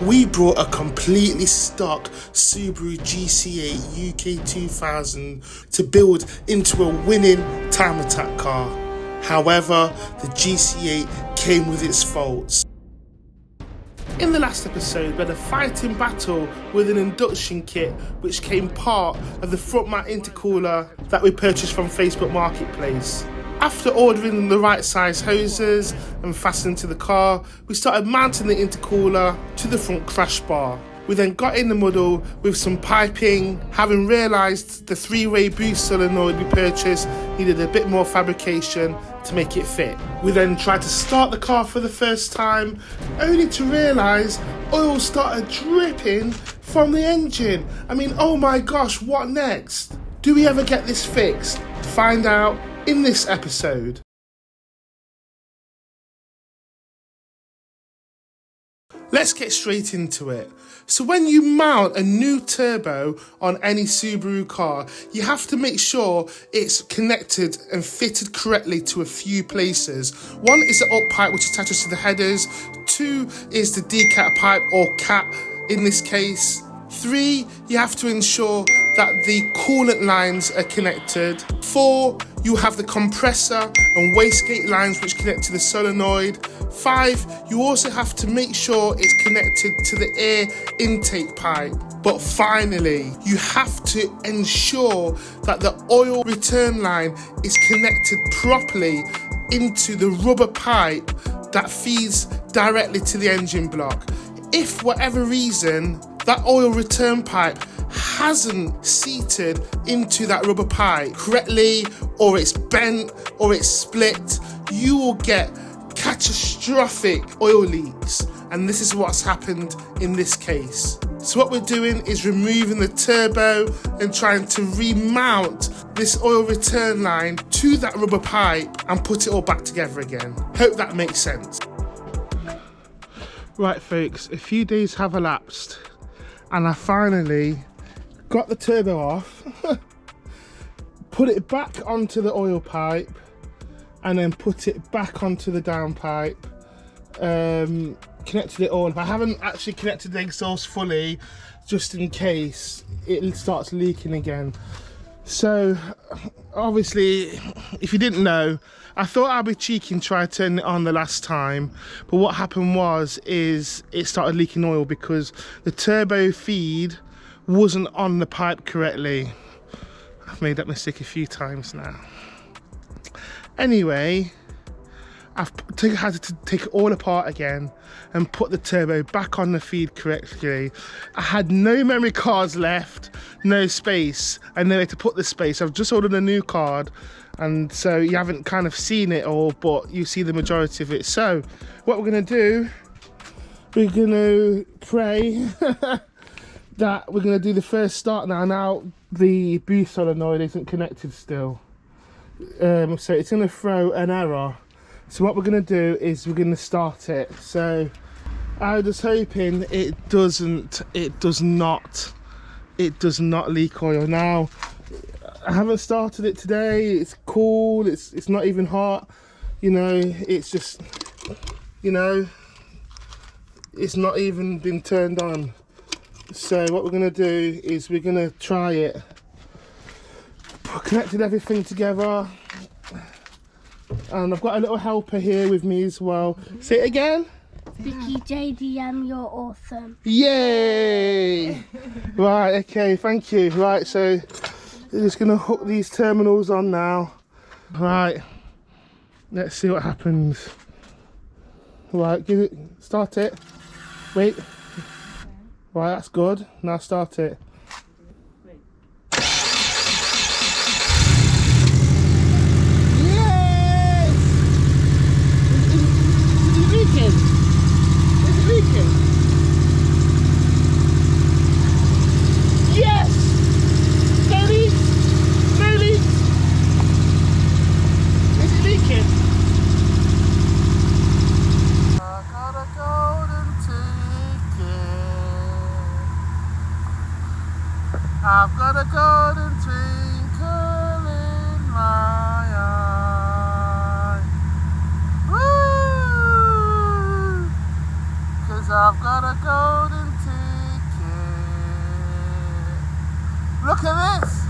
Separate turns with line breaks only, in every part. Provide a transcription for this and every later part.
we brought a completely stock Subaru GC8 UK 2000 to build into a winning time attack car. However, the GC8 came with its faults. In the last episode, we had a fighting battle with an induction kit which came part of the front mount intercooler that we purchased from Facebook Marketplace. After ordering the right size hoses and fastening to the car, we started mounting the intercooler to the front crash bar. We then got in the muddle with some piping, having realised the 3-way boost solenoid we purchased needed a bit more fabrication to make it fit. We then tried to start the car for the first time, only to realise oil started dripping from the engine. I mean, oh my gosh, what next? Do we ever get this fixed? Find out in this episode. Let's get straight into it. So when you mount a new turbo on any Subaru car, you have to make sure it's connected and fitted correctly to a few places. One is the up pipe, which attaches to the headers. 2 is the decat pipe, or cap in this case. 3, you have to ensure that the coolant lines are connected. 4, you have the compressor and wastegate lines which connect to the solenoid. 5, you also have to make sure it's connected to the air intake pipe. But finally, you have to ensure that the oil return line is connected properly into the rubber pipe that feeds directly to the engine block. If for whatever reason that oil return pipe hasn't seated into that rubber pipe correctly, or it's bent, or it's split, you will get catastrophic oil leaks. And this is what's happened in this case. So what we're doing is removing the turbo and trying to remount this oil return line to that rubber pipe and put it all back together again. Hope that makes sense. Right folks, a few days have elapsed and I finally got the turbo off, put it back onto the oil pipe, and then put it back onto the down pipe, connected it all. If I haven't actually connected the exhaust fully, just in case it starts leaking again. So obviously, if you didn't know, I thought I'd be cheeky and try to turn it on the last time, but what happened is it started leaking oil because the turbo feed wasn't on the pipe correctly. I've made that mistake a few times now. Anyway, I've had to take it all apart again and put the turbo back on the feed correctly. I had no memory cards left, no space, and nowhere to put the space. I've just ordered a new card, and so you haven't kind of seen it all, but you see the majority of it. So what we're going to do, we're going to pray that we're going to do the first start now. Now the boost solenoid isn't connected still, so it's going to throw an error. So what we're going to do is we're going to start it. So I'm just hoping it does not leak oil. Now I haven't started it today. It's cool. It's not even hot. You know, it's just, you know, it's not even been turned on. So what we're going to do is we're going to try it. Connected everything together. And I've got a little helper here with me as well. Say it again.
BiggieJDM, you're awesome.
Yay! Right, okay, thank you. Right, so we're just going to hook these terminals on now. Right, let's see what happens. Right, start it. Wait. Right, that's good. Now start it. I've got a golden twinkle in my eye. Woo! 'Cause I've got a golden ticket. Look at this.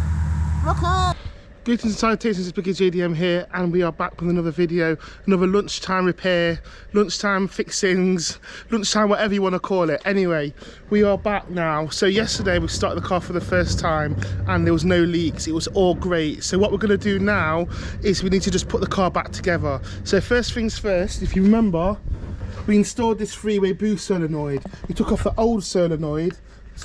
Look at it. Greetings and salutations, it's BiggieJDM here, and we are back with another video, another lunchtime repair, lunchtime fixings, lunchtime whatever you want to call it. Anyway, we are back now. So yesterday we started the car for the first time and there was no leaks, it was all great. So what we're going to do now is we need to just put the car back together. So first things first, if you remember, we installed this three-way boost solenoid. We took off the old solenoid,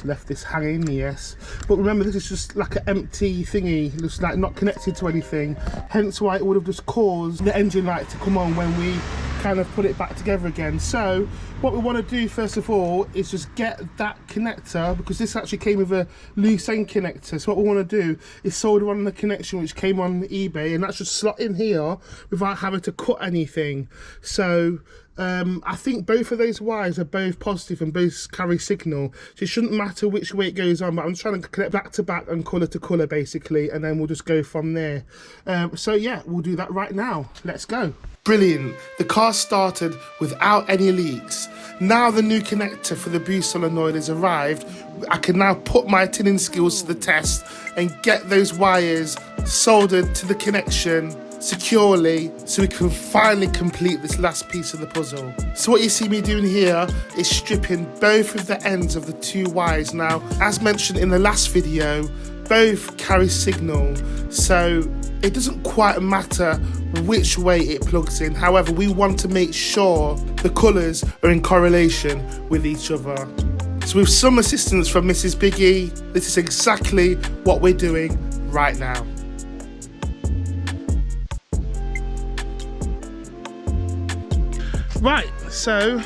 left this hanging, yes, but remember this is just like an empty thingy, just like not connected to anything, hence why it would have just caused the engine light to come on when we kind of put it back together again. So what we want to do first of all is just get that connector, because this actually came with a loose end connector. So what we want to do is solder on the connection which came on eBay, and that's just slot in here without having to cut anything. So I think both of those wires are both positive and both carry signal, so it shouldn't matter which way it goes on, but I'm trying to connect back to back and colour to colour basically, and then we'll just go from there. So yeah, we'll do that right now. Let's go. Brilliant. The car started without any leaks. Now the new connector for the boost solenoid has arrived. I can now put my tinning skills to the test and get those wires soldered to the connection securely, so we can finally complete this last piece of the puzzle. So what you see me doing here is stripping both of the ends of the two wires. Now, as mentioned in the last video, both carry signal, so it doesn't quite matter which way it plugs in. However, we want to make sure the colours are in correlation with each other. So with some assistance from Mrs. Biggie, this is exactly what we're doing right now. Right, so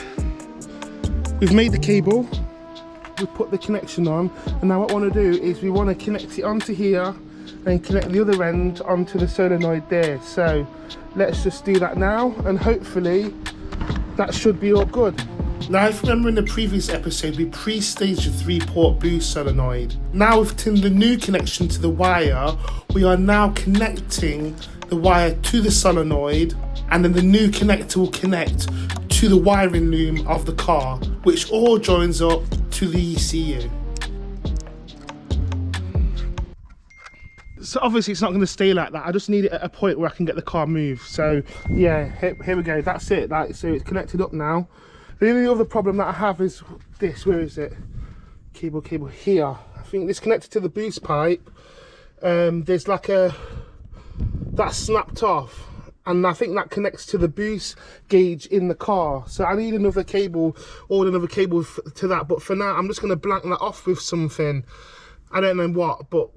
we've made the cable, we've put the connection on, and now what I want to do is we want to connect it onto here and connect the other end onto the solenoid there. So let's just do that now, and hopefully that should be all good. Now, if you remember in the previous episode, we pre-staged a 3-port boost solenoid. Now with the new connection to the wire, we are now connecting the wire to the solenoid, and then the new connector will connect to the wiring loom of the car, which all joins up to the ECU. So obviously it's not going to stay like that. I just need it at a point where I can get the car moved. So yeah, here we go. That's it. So it's connected up now. The only other problem that I have is this. Where is it? Cable here. I think this connected to the boost pipe. There's like that's snapped off, and I think that connects to the boost gauge in the car. So I need another cable, or another cable to that, but for now I'm just going to blank that off with something. I don't know what, but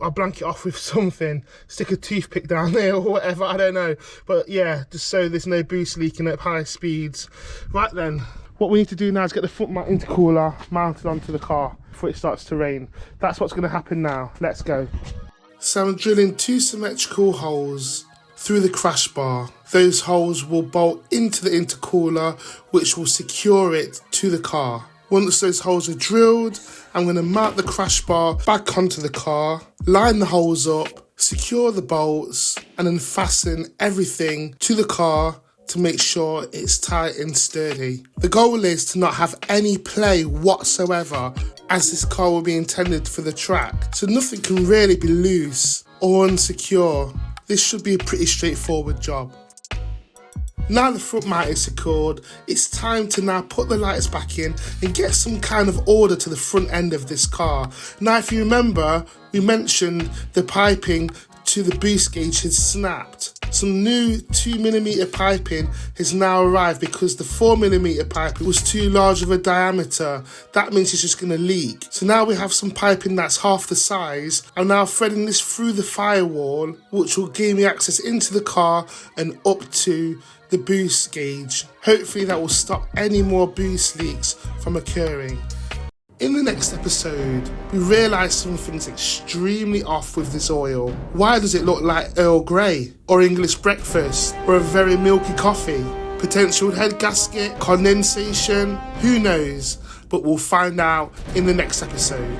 I'll blank it off with something, stick a toothpick down there or whatever, I don't know. But yeah, just so there's no boost leaking at high speeds. Right then, what we need to do now is get the front mount intercooler mounted onto the car before it starts to rain. That's what's going to happen now. Let's go. So I'm drilling 2 symmetrical holes through the crash bar. Those holes will bolt into the intercooler, which will secure it to the car. Once those holes are drilled, I'm going to mount the crash bar back onto the car, line the holes up, secure the bolts, and then fasten everything to the car to make sure it's tight and sturdy. The goal is to not have any play whatsoever, as this car will be intended for the track, so nothing can really be loose or unsecure. This should be a pretty straightforward job. Now the front mount is secured, it's time to now put the lights back in and get some kind of order to the front end of this car. Now if you remember, we mentioned the piping to the boost gauge has snapped. Some new 2mm piping has now arrived because the 4mm piping was too large of a diameter. That means it's just going to leak. So now we have some piping that's half the size. I'm now threading this through the firewall, which will give me access into the car and up to the boost gauge. Hopefully that will stop any more boost leaks from occurring. In the next episode, we realise something's extremely off with this oil. Why does it look like Earl Grey, or English breakfast, or a very milky coffee? Potential head gasket, condensation, who knows? But we'll find out in the next episode.